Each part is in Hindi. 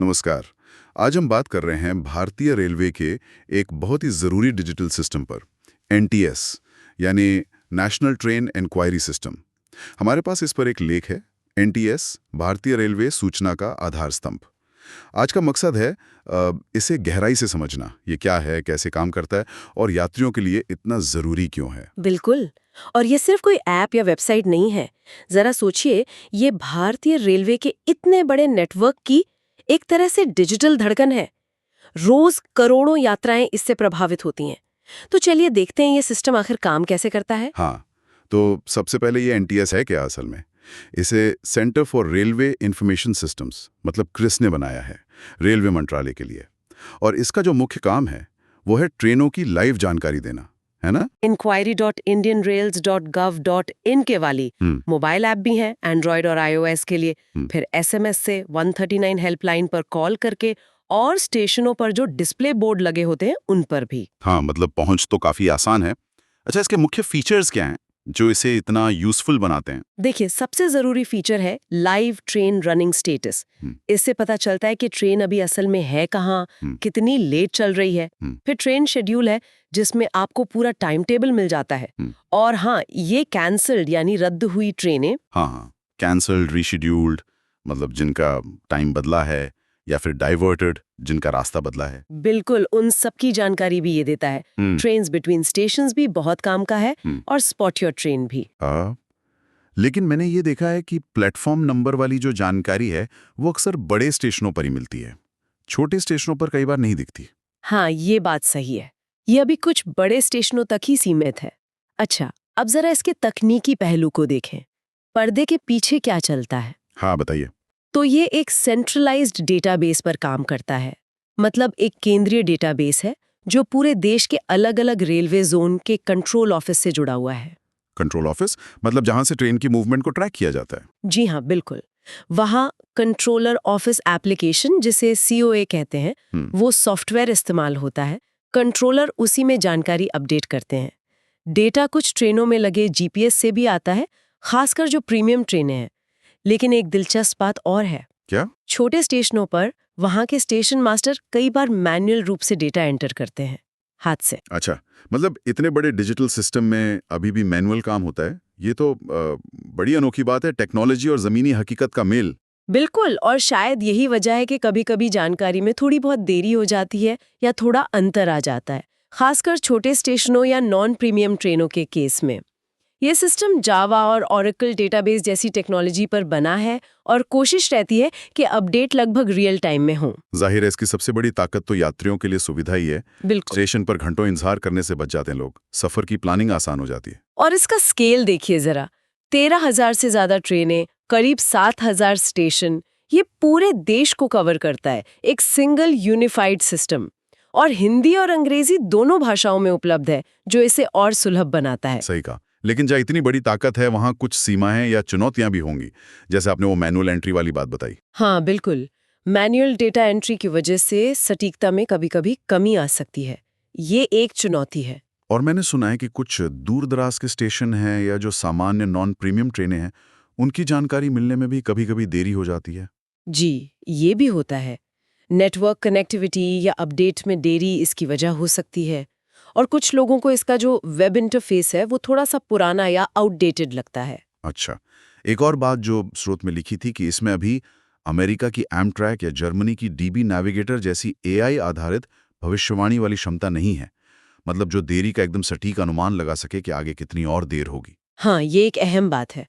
नमस्कार। आज हम बात कर रहे हैं भारतीय रेलवे के एक बहुत ही ज़रूरी डिजिटल सिस्टम पर, एनटीएस यानी नेशनल ट्रेन इंक्वायरी सिस्टम। हमारे पास इस पर एक लेख है, एनटीएस भारतीय रेलवे सूचना का आधार स्तंभ। आज का मकसद है इसे गहराई से समझना, ये क्या है, कैसे काम करता है और यात्रियों के लिए इतना ज़रूरी क्यों है। बिल्कुल। और ये सिर्फ कोई ऐप या वेबसाइट नहीं है। जरा सोचिए, ये भारतीय रेलवे के इतने बड़े नेटवर्क की एक तरह से डिजिटल धड़कन है। रोज करोड़ों यात्राएं इससे प्रभावित होती हैं। तो चलिए देखते हैं ये सिस्टम आखिर काम कैसे करता है। हाँ, तो सबसे पहले ये एनटीएस है क्या असल में? इसे centre for railway information systems मतलब क्रिस ने बनाया है, रेलवे मंत्रालय के लिए। और इसका जो मुख्य काम है वो है ट्रेनों की लाइव जानकारी देना, है ना? inquiry.indianrails.gov.in के वाली मोबाइल ऐप भी है एंड्रॉयड और iOS के लिए। फिर एसएमएस से 139 हेल्पलाइन पर कॉल करके और स्टेशनों पर जो डिस्प्ले बोर्ड लगे होते हैं उन पर भी। हाँ, मतलब पहुंच तो काफी आसान है। अच्छा, इसके मुख्य फीचर्स क्या हैं जो इसे इतना यूजफुल बनाते हैं? देखिए, सबसे जरूरी फीचर है लाइव ट्रेन रनिंग स्टेटस। इससे पता चलता है कि ट्रेन अभी असल में है कहाँ, कितनी लेट चल रही है। फिर ट्रेन शेड्यूल है जिसमें आपको पूरा टाइम टेबल मिल जाता है। और हाँ, ये कैंसल्ड यानी रद्द हुई ट्रेनें, हाँ, कैंसल्ड, रीशेड्यूल्ड मतलब जिनका टाइम बदला है, या फिर डाइवर्टेड जिनका रास्ता बदला है। बिल्कुल उन सब की जानकारी भी ये देता है। ट्रेन्स बिटवीन स्टेशंस भी बहुत काम का है और स्पॉट योर ट्रेन भी। लेकिन मैंने ये देखा है कि प्लेटफॉर्म नंबर वाली जो जानकारी है वो अक्सर बड़े स्टेशनों पर ही मिलती है, छोटे स्टेशनों पर कई बार नहीं दिखती। हाँ, ये बात सही है। ये अभी कुछ बड़े स्टेशनों तक ही सीमित है। अच्छा, अब जरा इसके तकनीकी पहलू को देखें। पर्दे के पीछे क्या चलता है? हाँ, बताइए। तो ये एक सेंट्रलाइज्ड डेटाबेस पर काम करता है। मतलब एक केंद्रीय डेटाबेस है जो पूरे देश के अलग-अलग रेलवे जोन के कंट्रोल ऑफिस से जुड़ा हुआ है। कंट्रोल ऑफिस मतलब जहां से ट्रेन की मूवमेंट को ट्रैक किया जाता है। जी हाँ, बिल्कुल। वहाँ कंट्रोलर ऑफिस एप्लीकेशन, जिसे सीओए कहते हैं, वो सॉफ्टवेयर इस्तेमाल होता है। कंट्रोलर उसी में जानकारी अपडेट करते हैं। डेटा कुछ ट्रेनों में लगे जीपीएस से भी आता है, खासकर जो प्रीमियम ट्रेनें हैं। लेकिन एक दिलचस्प बात और है। क्या? छोटे स्टेशनों पर वहाँ के स्टेशन मास्टर कई बार मैन्युअल रूप से डेटा एंटर करते हैं, हाथ से। अच्छा, मतलब इतने बड़े डिजिटल सिस्टम में अभी भी मैनुअल काम होता है? ये तो बड़ी अनोखी बात है, टेक्नोलॉजी और जमीनी हकीकत का मेल। बिल्कुल, और शायद यही वजह है कि कभी-कभी जानकारी में थोड़ी बहुत देरी हो जाती है या थोड़ा अंतर आ जाता है, खासकर छोटे स्टेशनों या नॉन प्रीमियम ट्रेनों के केस में। ये सिस्टम जावा और ओरेकल डेटाबेस जैसी टेक्नोलॉजी पर बना है और कोशिश रहती है कि अपडेट लगभग रियल टाइम में हो। जाहिर है इसकी सबसे बड़ी ताकत तो यात्रियों के लिए सुविधा ही है। बिल्कुल। स्टेशन पर घंटों इंतजार करने से बच जाते हैं लोग, सफर की प्लानिंग आसान हो जाती है। और इसका स्केल देखिए जरा, 13,000 से ज्यादा ट्रेनें, करीब 7,000 स्टेशन, ये पूरे देश को कवर करता है। एक सिंगल यूनिफाइड सिस्टम, और हिंदी और अंग्रेजी दोनों भाषाओं में उपलब्ध है, जो इसे और सुलभ बनाता है। सही कहा। लेकिन जहाँ इतनी बड़ी ताकत है वहाँ कुछ सीमाएं या चुनौतियां भी होंगी, जैसे आपने वो मैनुअल एंट्री वाली बात बताई। हाँ, बिल्कुल। मैनुअल डेटा एंट्री की वजह से सटीकता में कभी-कभी कमी आ सकती है। ये एक चुनौती है। और मैंने सुना है कि कुछ दूर दराज के स्टेशन हैं या जो सामान्य नॉन प्रीमियम ट्रेनें हैं, उनकी जानकारी मिलने में भी कभी-कभी देरी हो जाती है। जी, ये भी होता है। नेटवर्क कनेक्टिविटी या अपडेट में देरी इसकी वजह हो सकती है। और कुछ लोगों को इसका जो वेब इंटरफेस है वो थोड़ा सा पुराना या आउटडेटेड लगता है। अच्छा, एक और बात जो स्रोत में लिखी थी कि इसमें अभी अमेरिका की एमट्रैक या जर्मनी की डीबी नेविगेटर जैसी एआई आधारित भविष्यवाणी वाली क्षमता नहीं है। मतलब जो देरी का एकदम सटीक अनुमान लगा सके कि आगे कितनी और देर होगी। हाँ, ये एक अहम बात है।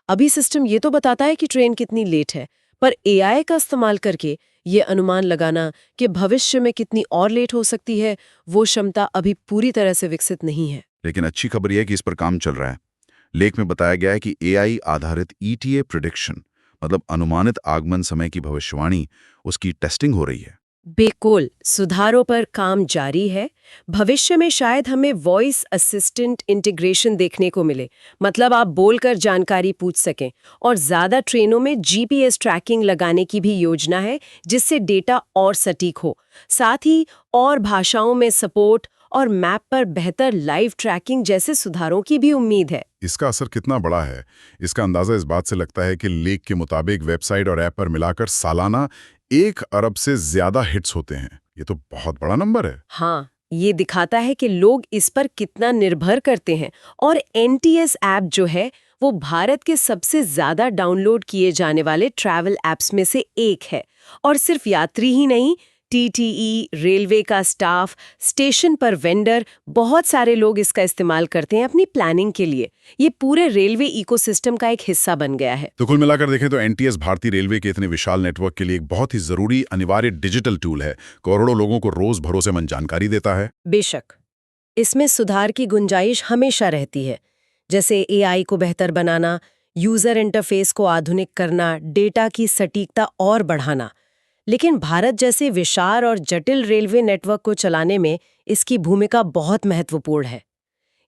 अभी सिस्टम ये तो बताता है कि ट्रेन कितनी लेट है, पर एआई का इस्तेमाल करके ये अनुमान लगाना कि भविष्य में कितनी और लेट हो सकती है, वो क्षमता अभी पूरी तरह से विकसित नहीं है। लेकिन अच्छी खबर यह है कि इस पर काम चल रहा है। लेख में बताया गया है कि एआई आधारित ईटीए प्रिडिक्शन मतलब अनुमानित आगमन समय की भविष्यवाणी, उसकी टेस्टिंग हो रही है। बिल्कुल, सुधारों पर काम जारी है। भविष्य में शायद हमें वॉइस असिस्टेंट इंटीग्रेशन देखने को मिले, मतलब आप बोलकर जानकारी पूछ सकें। और ज़्यादा ट्रेनों में जीपीएस ट्रैकिंग लगाने की भी योजना है, जिससे डेटा और सटीक हो। साथ ही और भाषाओं में सपोर्ट और मैप पर बेहतर लाइव ट्रैकिंग जैसे सुधारों की भी उम्मीद है। इसका असर कितना बड़ा है, इसका अंदाजा इस बात से लगता है कि लेख के मुताबिक वेबसाइट और ऐप पर मिलाकर सालाना 1 अरब से ज्यादा हिट्स होते हैं। ये तो बहुत बड़ा नंबर है। हाँ, ये दिखाता है कि लोग इस पर कितना निर्भर करते हैं। और एनटीएस ऐप जो है वो भारत के सबसे ज्यादा डाउनलोड किए जाने वाले ट्रैवल ऐप्स में से एक है। और सिर्फ यात्री ही नहीं, टीटीई, रेलवे का स्टाफ, स्टेशन पर वेंडर, बहुत सारे लोग इसका इस्तेमाल करते हैं अपनी प्लानिंग के लिए। ये पूरे रेलवे इकोसिस्टम का एक हिस्सा बन गया है। तो कुल मिलाकर देखें तो एनटीएस भारतीय रेलवे के इतने विशाल नेटवर्क के लिए एक बहुत ही जरूरी अनिवार्य डिजिटल टूल है। करोड़ों लोगों को रोज भरोसेमंद जानकारी देता है। बेशक, इसमें सुधार की गुंजाइश हमेशा रहती है, जैसे एआई को बेहतर बनाना, यूजर इंटरफेस को आधुनिक करना, डेटा की सटीकता और बढ़ाना। लेकिन भारत जैसे विशाल और जटिल रेलवे नेटवर्क को चलाने में इसकी भूमिका बहुत महत्वपूर्ण है।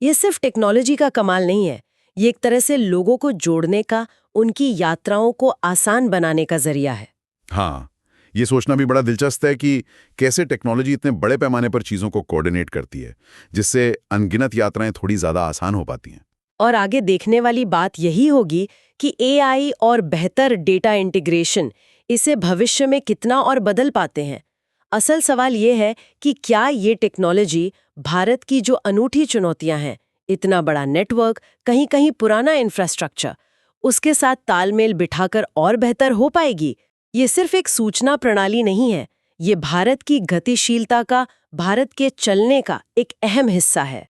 ये सिर्फ टेक्नोलॉजी का कमाल नहीं है, ये एक तरह से लोगों को जोड़ने का, उनकी यात्राओं को आसान बनाने का जरिया है। हाँ, ये सोचना भी बड़ा दिलचस्प है कि कैसे टेक्नोलॉजी इतने बड़े पैमाने पर चीजों को कोऑर्डिनेट करती है, जिससे अनगिनत यात्राएं थोड़ी ज्यादा आसान हो पाती हैं। और आगे देखने वाली बात यही होगी कि एआई और बेहतर डेटा इंटीग्रेशन इसे भविष्य में कितना और बदल पाते हैं। असल सवाल ये है कि क्या ये टेक्नोलॉजी भारत की जो अनूठी चुनौतियां हैं, इतना बड़ा नेटवर्क, कहीं कहीं पुराना इंफ्रास्ट्रक्चर, उसके साथ तालमेल बिठाकर और बेहतर हो पाएगी। ये सिर्फ एक सूचना प्रणाली नहीं है, ये भारत की गतिशीलता का, भारत के चलने का एक अहम हिस्सा है।